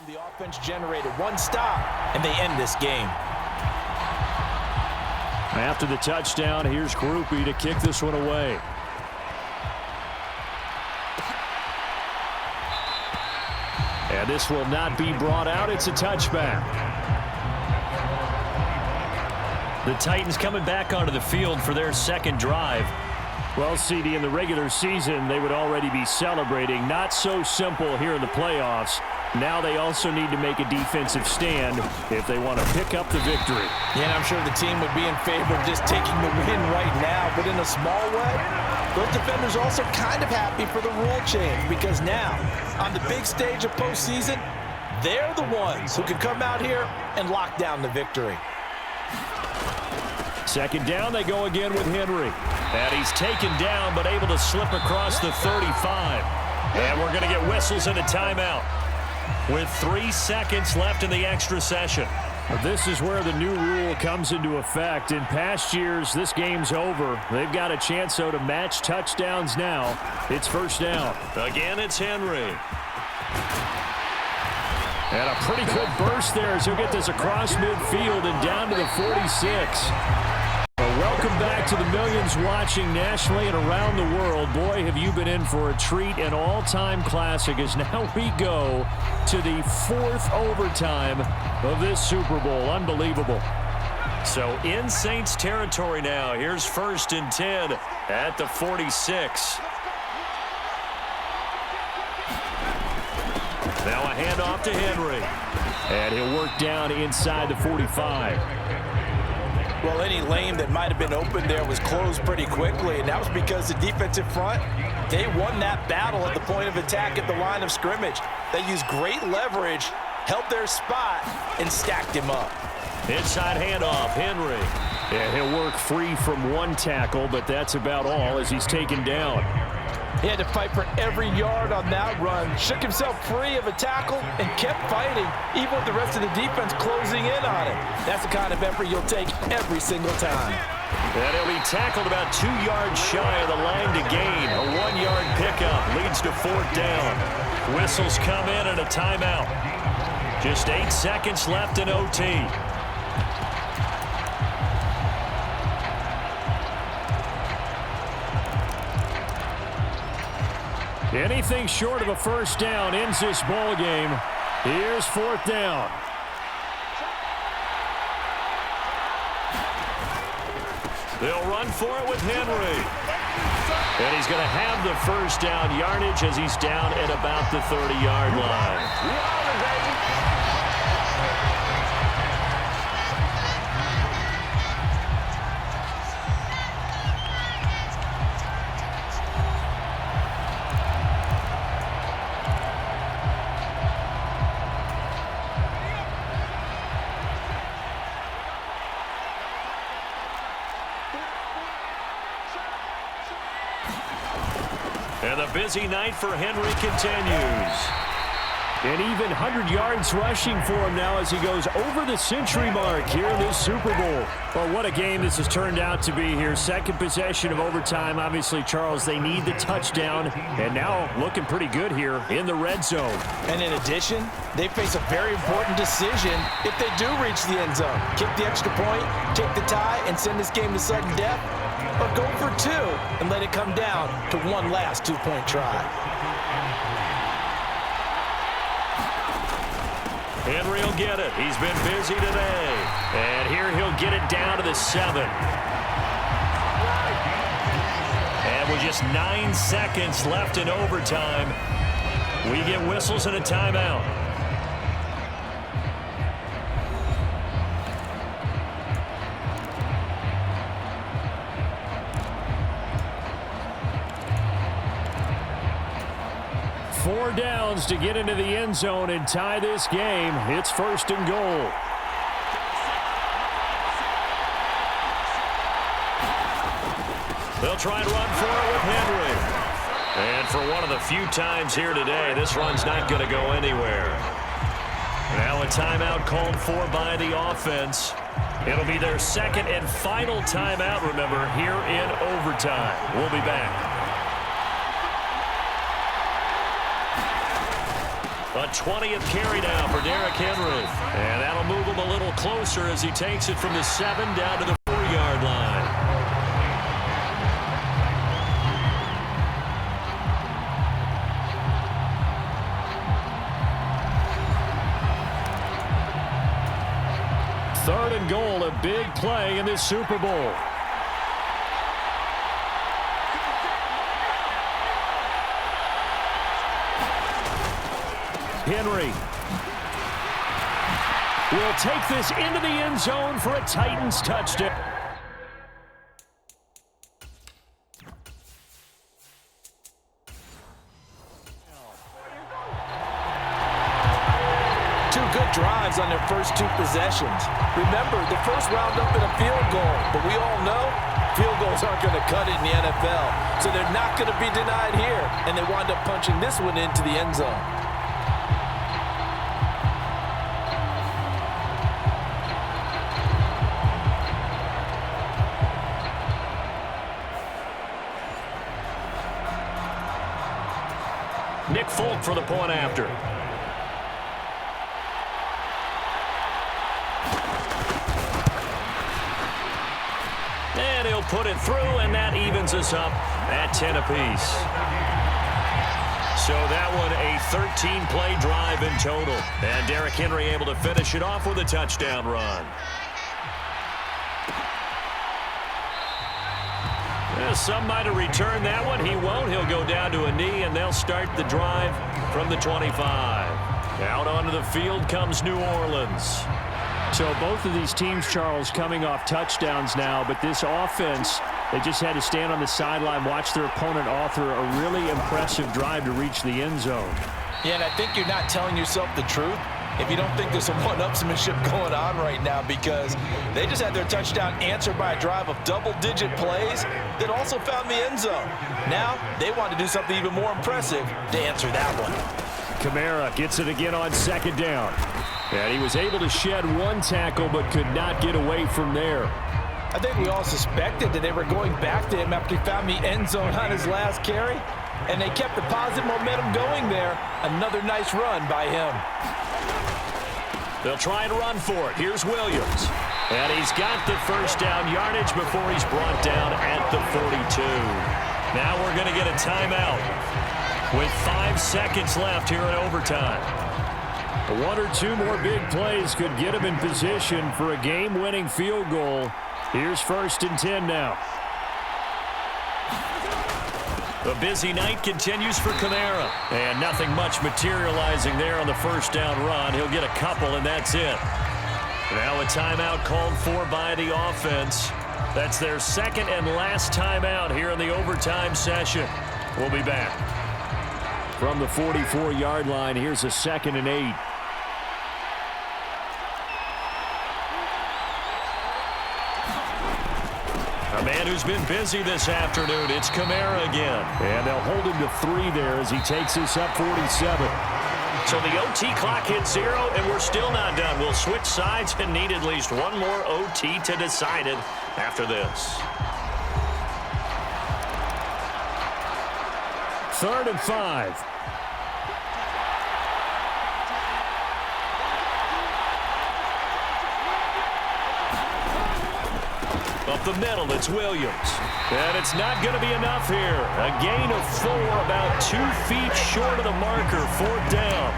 The offense generated one stop, and they end this game. After the touchdown, here's Groupie to kick this one away. And this will not be brought out. It's a touchback. The Titans coming back onto the field for their second drive. Well, CD, in the regular season, they would already be celebrating. Not so simple here in the playoffs. Now they also need to make a defensive stand if they want to pick up the victory. Yeah, and I'm sure the team would be in favor of just taking the win right now, but in a small way, those defenders are also kind of happy for the rule change because now, on the big stage of postseason, they're the ones who can come out here and lock down the victory. Second down, they go again with Henry. And he's taken down, but able to slip across the 35. And we're going to get whistles and a timeout with 3 seconds left in the extra session. This is where the new rule comes into effect. In past years, this game's over. They've got a chance, though, to match touchdowns now. It's first down. Again, it's Henry. And a pretty good burst there as he'll get this across midfield and down to the 46. Welcome back to the millions watching nationally and around the world. Boy, have you been in for a treat. An all-time classic as now we go to the 4th overtime of this Super Bowl. Unbelievable. So in Saints territory now. Here's 1st and 10 at the 46. Now a handoff to Henry. And he'll work down inside the 45. Well, any lane that might have been open there was closed pretty quickly, and that was because the defensive front, they won that battle at the point of attack at the line of scrimmage. They used great leverage, held their spot, and stacked him up. Inside handoff, Henry. Yeah, he'll work free from one tackle, but that's about all as he's taken down. He had to fight for every yard on that run, shook himself free of a tackle, and kept fighting, even with the rest of the defense closing in on him. That's the kind of effort you'll take every single time. And he'll be tackled about 2 yards shy of the line to gain. A 1-yard pickup leads to 4th down. Whistles come in and a timeout. Just 8 seconds left in OT. Anything short of a first down ends this ball game. Here's 4th down. They'll run for it with Henry. And he's going to have the first down yardage as he's down at about the 30-yard line. And the busy night for Henry continues. And even 100 yards rushing for him now as he goes over the century mark here in this Super Bowl. Well, what a game this has turned out to be here. Second possession of overtime. Obviously, Charles, they need the touchdown. And now looking pretty good here in the red zone. And in addition, they face a very important decision if they do reach the end zone. Kick the extra point, take the tie, and send this game to sudden death. Or go for 2 and let it come down to one last 2-point try. Henry will get it. He's been busy today. And here he'll get it down to the 7. And with just 9 seconds left in overtime, we get whistles and a timeout. Four downs to get into the end zone and tie this game. It's 1st and goal. They'll try and run for it with Henry. And for one of the few times here today, this run's not going to go anywhere. Now a timeout called for by the offense. It'll be their second and final timeout, remember, here in overtime. We'll be back. A 20th carry now for Derrick Henry. And that'll move him a little closer as he takes it from the 7 down to the 4-yard line. Third and goal, a big play in this Super Bowl. Henry will take this into the end zone for a Titans touchdown. Two good drives on their first two possessions. Remember, the first wound up in a field goal, but we all know field goals aren't going to cut it in the NFL, so they're not going to be denied here, and they wind up punching this one into the end zone. Nick Folk for the point after. And he'll put it through, and that evens us up at 10 apiece. So that one a 13-play drive in total. And Derrick Henry able to finish it off with a touchdown run. Some might have returned that one. He won't. He'll go down to a knee, and they'll start the drive from the 25. Out onto the field comes New Orleans. So both of these teams, Charles, coming off touchdowns now, but this offense, they just had to stand on the sideline, watch their opponent author a really impressive drive to reach the end zone. Yeah, and I think you're not telling yourself the truth if you don't think there's some one-upsmanship going on right now, because they just had their touchdown answered by a drive of double-digit plays that also found the end zone. Now they want to do something even more impressive to answer that one. Kamara gets it again on second down. And he was able to shed one tackle but could not get away from there. I think we all suspected that they were going back to him after he found the end zone on his last carry, and they kept the positive momentum going there. Another nice run by him. They'll try and run for it. Here's Williams. And he's got the first down yardage before he's brought down at the 42. Now we're going to get a timeout with 5 seconds left here in overtime. One or two more big plays could get him in position for a game-winning field goal. Here's 1st and 10 now. The busy night continues for Kamara. And nothing much materializing there on the first down run. He'll get a couple, and that's it. Now a timeout called for by the offense. That's their second and last timeout here in the overtime session. We'll be back. From the 44-yard line, here's a 2nd and 8. A man who's been busy this afternoon, it's Kamara again. And they'll hold him to 3 there as he takes this up 47. So the OT clock hits 0, and we're still not done. We'll switch sides and need at least one more OT to decide it after this. 3rd and 5. Up the middle, it's Williams. And it's not going to be enough here. A gain of 4, about 2 feet short of the marker, 4th down.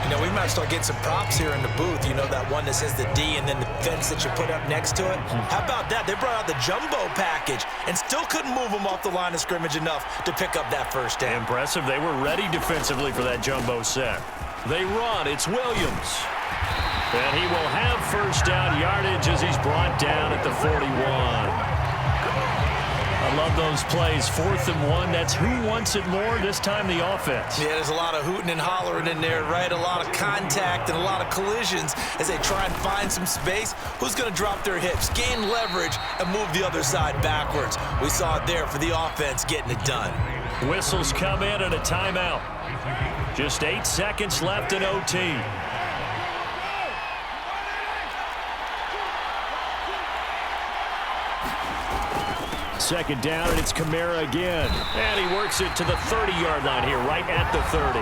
You know, we might start getting some props here in the booth. You know, that one that says the D and then the fence that you put up next to it? How about that? They brought out the jumbo package and still couldn't move them off the line of scrimmage enough to pick up that first down. Impressive. They were ready defensively for that jumbo set. They run. It's Williams. And he will have first down yardage as he's brought down at the 41. I love those plays. 4th and 1. That's who wants it more, this time the offense. Yeah, there's a lot of hooting and hollering in there, right? A lot of contact and a lot of collisions as they try and find some space. Who's going to drop their hips, gain leverage, and move the other side backwards? We saw it there for the offense getting it done. Whistles come in and a timeout. Just 8 seconds left in OT. Second down, and it's Kamara again. And he works it to the 30-yard line here, right at the 30.